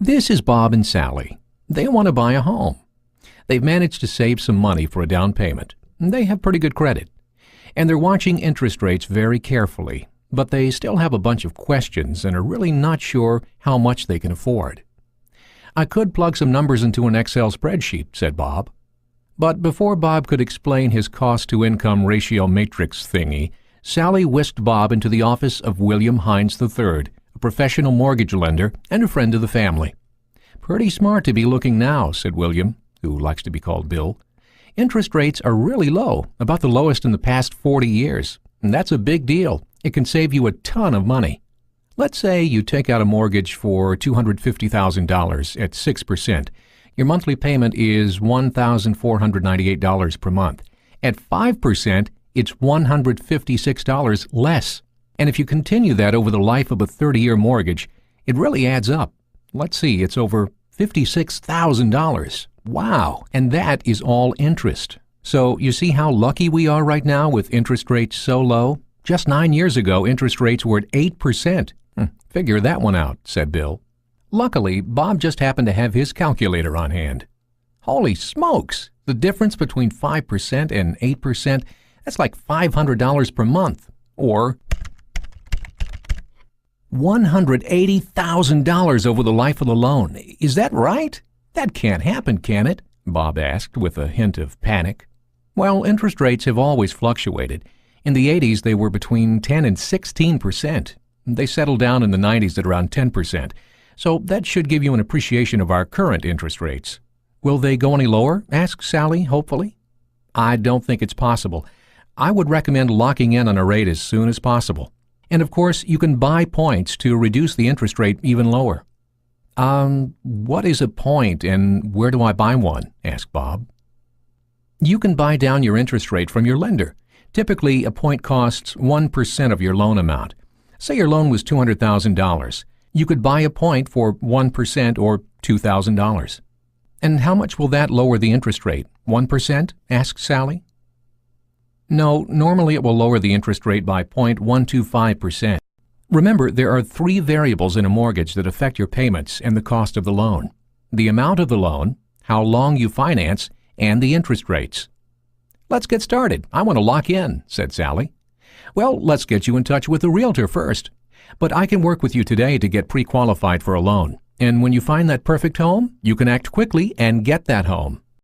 This is Bob and Sally. They want to buy a home. They've managed to save some money for a down payment. They have pretty good credit. And they're watching interest rates very carefully, but they still have a bunch of questions and are really not sure how much they can afford. I could plug some numbers into an Excel spreadsheet, said Bob. But before Bob could explain his cost-to-income ratio matrix thingy, Sally whisked Bob into the office of William Hines III, a professional mortgage lender and a friend of the family. Pretty smart to be looking now, said William, who likes to be called Bill. Interest rates are really low, about the lowest in the past 40 years. And that's a big deal. It can save you a ton of money. Let's say you take out a mortgage for $250,000 at 6%. Your monthly payment is $1,498 per month. At 5%, it's $156 less. And if you continue that over the life of a 30-year mortgage, it really adds up. Let's see, it's over $56,000. Wow, and that is all interest. So you see how lucky we are right now with interest rates so low? Just 9 years ago, interest rates were at 8%. Figure that one out, said Bill. Luckily, Bob just happened to have his calculator on hand. Holy smokes! The difference between 5% and 8%, that's like $500 per month. Or $180,000 over the life of the loan. Is that right? That can't happen, can it? Bob asked with a hint of panic. Well, interest rates have always fluctuated. In the 80s, they were between 10 and 16%. They settled down in the 90s at around 10%. So that should give you an appreciation of our current interest rates. Will they go any lower? Asked Sally, hopefully. I don't think it's possible. I would recommend locking in on a rate as soon as possible. And of course, you can buy points to reduce the interest rate even lower. What is a point and where do I buy one? Asked Bob. You can buy down your interest rate from your lender. Typically, a point costs 1% of your loan amount. Say your loan was $200,000. You could buy a point for 1% or $2,000. And how much will that lower the interest rate? 1%? Asked Sally. No, normally it will lower the interest rate by 0.125%. Remember, there are 3 variables in a mortgage that affect your payments and the cost of the loan: the amount of the loan, how long you finance, and the interest rates. Let's get started. I want to lock in, said Sally. Well, let's get you in touch with a realtor first. But I can work with you today to get pre-qualified for a loan. And when you find that perfect home, you can act quickly and get that home.